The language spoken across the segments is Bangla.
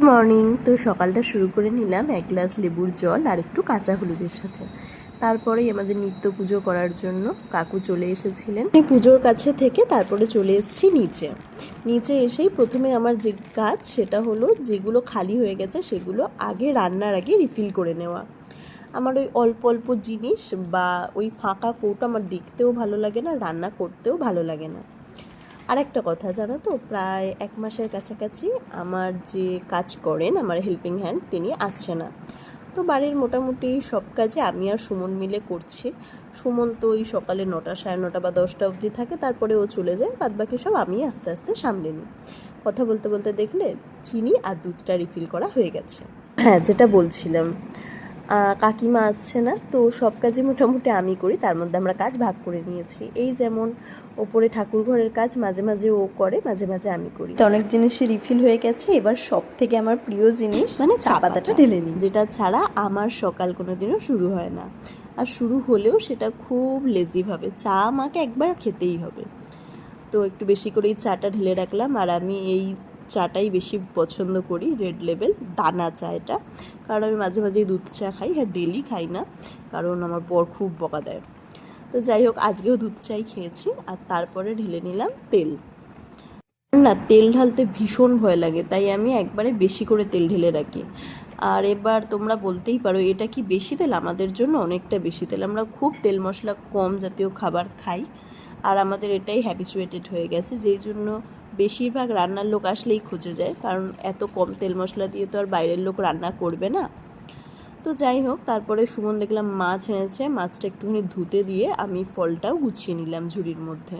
মর্নিং। তো সকালটা শুরু করে নিলাম এক গ্লাস লেবুর জল আর একটু কাঁচা হলুদের সাথে। তারপরেই আমাদের নিত্য পুজো করার জন্য কাকু চলে এসেছিলেন। এই পুজোর কাছে থেকে তারপরে চলে এসেছি নিচে। নিচে এসেই প্রথমে আমার যে কাজ সেটা হলো যেগুলো খালি হয়ে গেছে সেগুলো আগে রান্নার আগে রিফিল করে নেওয়া। আমার ওই অল্প অল্প জিনিস বা ওই ফাঁকা কৌটো আমার দেখতেও ভালো লাগে না, রান্না করতেও ভালো লাগে না। আর একটা কথা জানো তো, প্রায় 1 মাসের কাছাকাছি আমার যে কাজ করেন, আমার হেল্পিং হ্যান্ড, তিনি আসছে না। তো বাড়ির মোটামুটি সব কাজে আমি আর সুমন মিলে করছি। সুমন তো ওই সকালে 9টা, 9:30 বা 10টা অবধি থাকে, তারপরে ও চলে যায়। বাদবাকি সব আমি আস্তে আস্তে সামলে নিই। কথা বলতে বলতে দেখলে চিনি আর দুধটা রিফিল করা হয়ে গেছে। হ্যাঁ, যেটা বলছিলাম, কাকিমা আসছে না, তো সব কাজই মোটামুটি আমি করি। তার মধ্যে আমরা কাজ ভাগ করে নিয়েছি। এই যেমন ওপরে ঠাকুর ঘরের কাজ মাঝে মাঝে ও করে, মাঝে মাঝে আমি করি। তো অনেক জিনিসই রিফিল হয়ে গেছে। এবার সব থেকে আমার প্রিয় জিনিস মানে চা পাতাটা ঢেলে নিই, যেটা ছাড়া আমার সকাল কোনোদিনও শুরু হয় না। আর শুরু হলেও সেটা খুব লেজিভাবে, চা আমাকে একবার খেতেই হবে। তো একটু বেশি করেই চাটা ঢেলে রাখলাম। আর আমি এই চাটাই বেশি পছন্দ করি, রেড লেবেল দানা চা এটা। কারণ আমি মাঝে মাঝেই দুধ চা খাই, হ্যাঁ ডেলি খাই না, কারণ আমার বর খুব বকা দেয়। তো যাই হোক, আজকেও দুধ চাই খেয়েছি। আর তারপরে ঢেলে নিলাম তেল। না, তেল ঢালতে ভীষণ ভয় লাগে, তাই আমি একবারে বেশি করে তেল ঢেলে রাখি। আর এবার তোমরা বলতেই পারো এটা কি বেশি তেল? আমাদের জন্য অনেকটা বেশি তেল। আমরা খুব তেল মশলা কম জাতীয় খাবার খাই, আর আমাদের এটাই হ্যাবিচুয়েটেড হয়ে গেছে, যেই জন্য বেশিরভাগ রান্নার লোক আসলেই খুঁজে যায়, কারণ এত কম তেল মশলা দিয়ে তো আর বাইরের লোক রান্না করবে না। তো যাই হোক, তারপরে সুমন দেখলাম মাছ এনেছে, মাছটা একটুখানি ধুতে দিয়ে আমি ফলটাও গুছিয়ে নিলাম ঝুড়ির মধ্যে।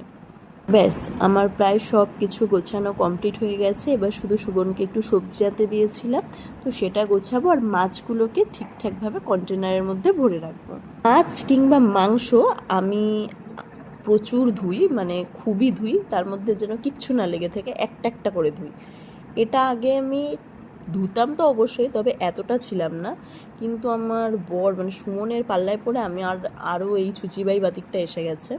ব্যাস, আমার প্রায় সব কিছু গোছানো কমপ্লিট হয়ে গেছে। এবার শুধু সুবনকে একটু সবজি আনতে দিয়েছিলাম, তো সেটা গোছাবো আর মাছগুলোকে ঠিকঠাকভাবে কন্টেনারের মধ্যে ভরে রাখবো। মাছ কিংবা মাংস আমি প্রচুর ধুই, মানে খুবই ধুই, তার মধ্যে যেন কিচ্ছু না লেগে থাকে, একটা একটা করে ধুই। এটা আগে আমি ধুতাম তো অবশ্যই, তবে এতটা ছিলাম না। কিন্তু আমার বর মানে সুমনের পাল্লায় পড়ে আমি আরও এই ছুচিবাই বাতিকটা এসে গেছে।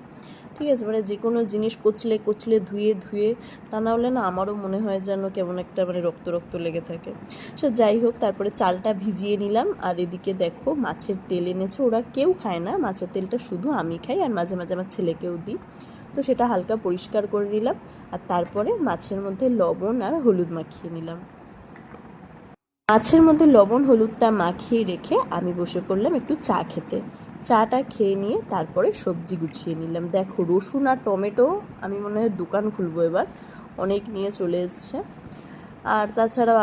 ঠিক আছে, মানে যে কোনো জিনিস কচলে কচলে ধুয়ে ধুয়ে, তা না হলে না আমারও মনে হয় যেন কেমন একটা মানে রক্ত রক্ত লেগে থাকে। সে যাই হোক, তারপরে চালটা ভিজিয়ে নিলাম। আর এদিকে দেখো মাছের তেল এনেছে, ওরা কেউ খায় না মাছের তেলটা, শুধু আমি খাই আর মাঝে মাঝে আমার ছেলেকেও দিই। তো সেটা হালকা পরিষ্কার করে নিলাম। আর তারপরে মাছের মধ্যে লবণ আর হলুদ মাখিয়ে নিলাম। মাছের মধ্যে লবণ হলুদটা মাখিয়ে রেখে আমি বসে পড়লাম একটু চা খেতে। চাটা খেয়ে নিয়ে তারপরে সবজি গুছিয়ে নিলাম। দেখো, রসুন আর টমেটো আমি মনে হয় দোকান খুলবো এবার, অনেক নিয়ে চলে এসছে। আর তাছাড়াও